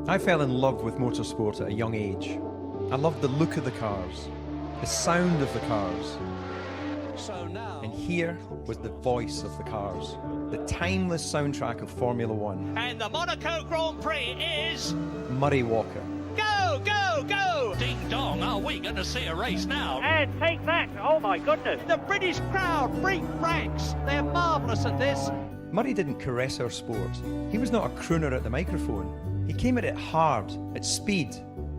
I fell in love with motorsport at a young age. I loved the look of the cars, the sound of the cars. So now... And here was the voice of the cars, the timeless soundtrack of Formula One. And the Monaco Grand Prix is... Murray Walker. Go, go, go! Ding dong, are we going to see a race now? And take that, oh my goodness. The British crowd, freak ranks, they're marvellous at this. Murray didn't caress our sport. He was not a crooner at the microphone. He came at it hard, at speed.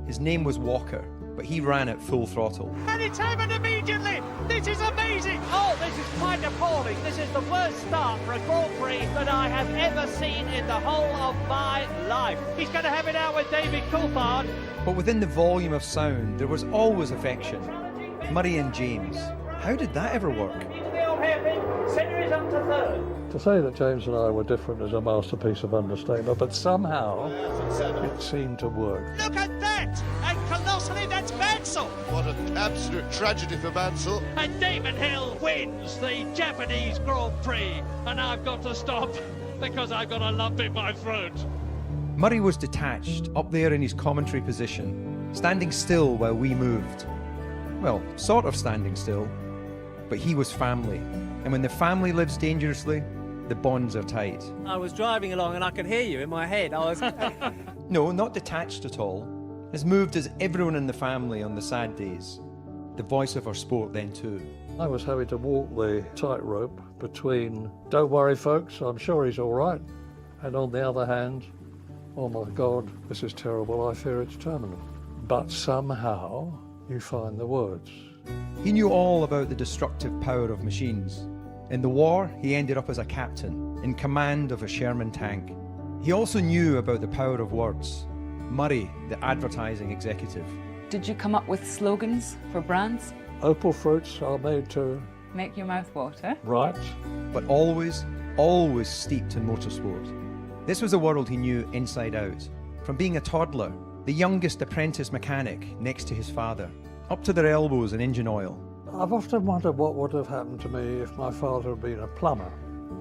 His name was Walker, but he ran at full throttle. And it's happened immediately! This is amazing! Oh, this is quite appalling. This is the worst start for a Grand Prix that I have ever seen in the whole of my life. He's going to have it out with David Coulthard. But within the volume of sound, there was always affection. Murray and James. How did that ever work? Centre is up to third. To say that James and I were different is a masterpiece of understatement, but somehow it seemed to work. Look at that! And colossally, that's Mansell! What an absolute tragedy for Mansell. And Damon Hill wins the Japanese Grand Prix. And I've got to stop because I've got a lump in my throat. Murray was detached, up there in his commentary position, standing still while we moved. Well, sort of standing still, but he was family. And when the family lives dangerously, the bonds are tight. I was driving along and I could hear you in my head. I was... No, not detached at all. As moved as everyone in the family on the sad days. The voice of our sport then too. I was having to walk the tightrope between, don't worry folks, I'm sure he's all right, and on the other hand, oh my God, this is terrible, I fear it's terminal. But somehow you find the words. He knew all about the destructive power of machines. In the war, he ended up as a captain, in command of a Sherman tank. He also knew about the power of words. Murray, the advertising executive. Did you come up with slogans for brands? Opal fruits are made to... Make your mouth water. Right. But always, always steeped in motorsport. This was a world he knew inside out. From being a toddler, the youngest apprentice mechanic next to his father, up to their elbows in engine oil. I've often wondered what would have happened to me if my father had been a plumber.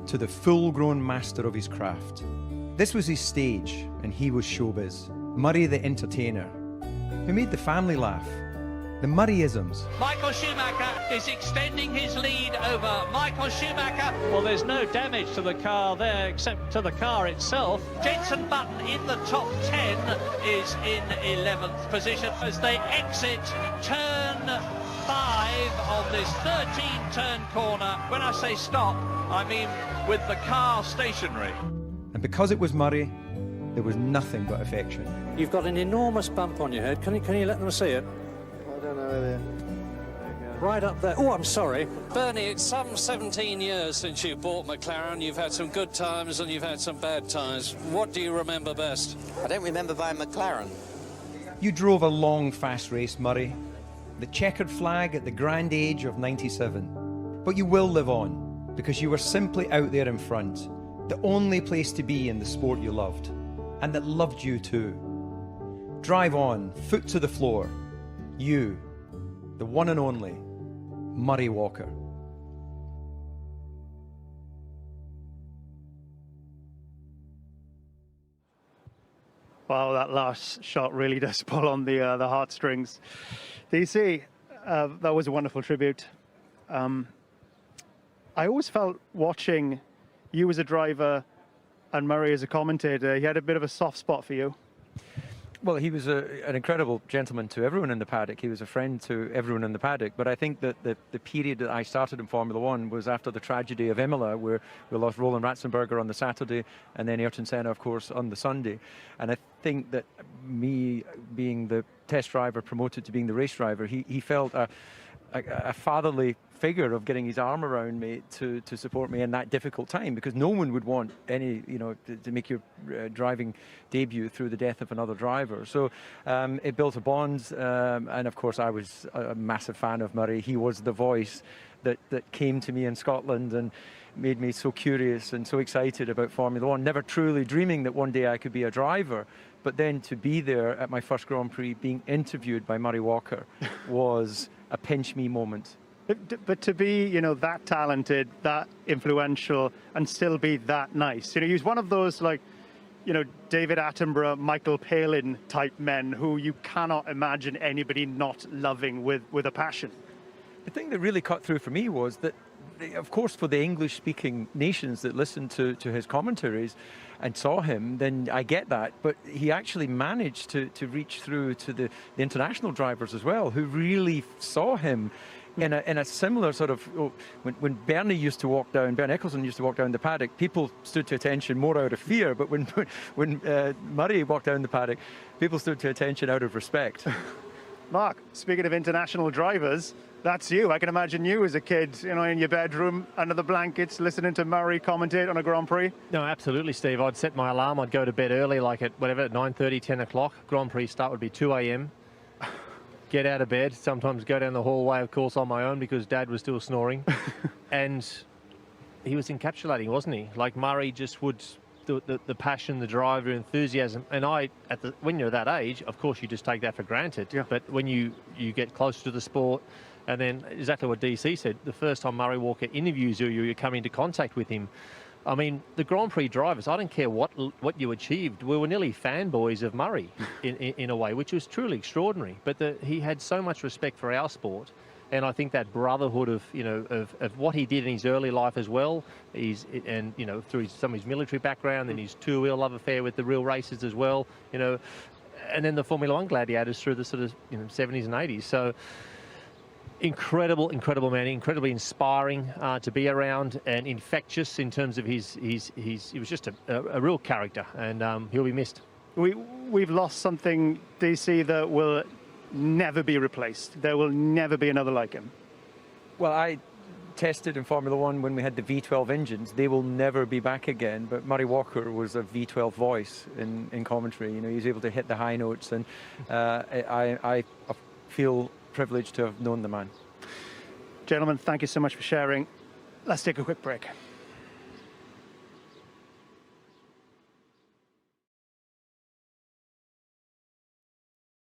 To the full-grown master of his craft. This was his stage, and he was showbiz. Murray the entertainer, who made the family laugh. The Murrayisms. Michael Schumacher is extending his lead over Michael Schumacher. Well, there's no damage to the car there except to the car itself. Jenson Button in the top 10 is in 11th position as they exit turn 5 on this 13-turn corner. When I say stop, I mean with the car stationary. And because it was Murray, there was nothing but affection. You've got an enormous bump on your head. Can you let them see it? I don't know whether... Right up there. Oh, I'm sorry. Bernie, it's some 17 years since you bought McLaren. You've had some good times and you've had some bad times. What do you remember best? I don't remember buying McLaren. You drove a long, fast race, Murray. The checkered flag at the grand age of 97. But you will live on, because you were simply out there in front, the only place to be in the sport you loved, and that loved you too. Drive on, foot to the floor. You, the one and only, Murray Walker. Wow, that last shot really does pull on the heartstrings. DC, that was a wonderful tribute. I always felt watching you as a driver and Murray as a commentator, he had a bit of a soft spot for you. Well, he was an incredible gentleman to everyone in the paddock. He was a friend to everyone in the paddock. But I think that the period that I started in Formula One was after the tragedy of Imola, where we lost Roland Ratzenberger on the Saturday and then Ayrton Senna, of course, on the Sunday. And I think that me being the test driver promoted to being the race driver, he felt a fatherly figure of getting his arm around me to support me in that difficult time, because no one would want any, to make your driving debut through the death of another driver. So it built a bond, and of course I was a massive fan of Murray. He was the voice that came to me in Scotland and made me so curious and so excited about Formula One, never truly dreaming that one day I could be a driver. But then to be there at my first Grand Prix being interviewed by Murray Walker was a pinch me moment. But to be, that talented, that influential, and still be that nice. He was one of those, you know, David Attenborough, Michael Palin type men who you cannot imagine anybody not loving with a passion. The thing that really cut through for me was that, of course, for the English-speaking nations that listened to his commentaries and saw him, then I get that. But he actually managed to reach through to the international drivers as well, who really saw him in a similar sort of, when Bernie used to walk down, Bernie Eccleston used to walk down the paddock, people stood to attention more out of fear, but when Murray walked down the paddock, people stood to attention out of respect. Mark, speaking of international drivers, that's you. I can imagine you as a kid, you know, in your bedroom, under the blankets, listening to Murray commentate on a Grand Prix. No, absolutely, Steve. I'd set my alarm. I'd go to bed early, like at whatever, 9:30, 10 o'clock. Grand Prix start would be 2 a.m. Get out of bed, sometimes go down the hallway, of course, on my own because Dad was still snoring. And he was encapsulating, wasn't he? Like Murray just would, the passion, the drive, the enthusiasm. And when you're that age, of course, you just take that for granted. Yeah. But when you get closer to the sport, and then exactly what DC said, the first time Murray Walker interviews you, you come into contact with him. I mean, the Grand Prix drivers, I don't care what you achieved, we were nearly fanboys of Murray in a way, which was truly extraordinary. But he had so much respect for our sport. And I think that brotherhood of, you know, of what he did in his early life as well, and, you know, through some of his military background and his two-wheel love affair with the real races as well, you know, and then the Formula One gladiators through the sort of, you know, 70s and 80s. So incredible man, incredibly inspiring to be around, and infectious in terms of he was just a real character, and he'll be missed. We've lost something, DC, that will never be replaced. There will never be another like him. Well, I tested in Formula One when we had the V12 engines. They will never be back again, but Murray Walker was a V12 voice in commentary. You know, he was able to hit the high notes, and I feel privileged to have known the man. Gentlemen, thank you so much for sharing. Let's take a quick break.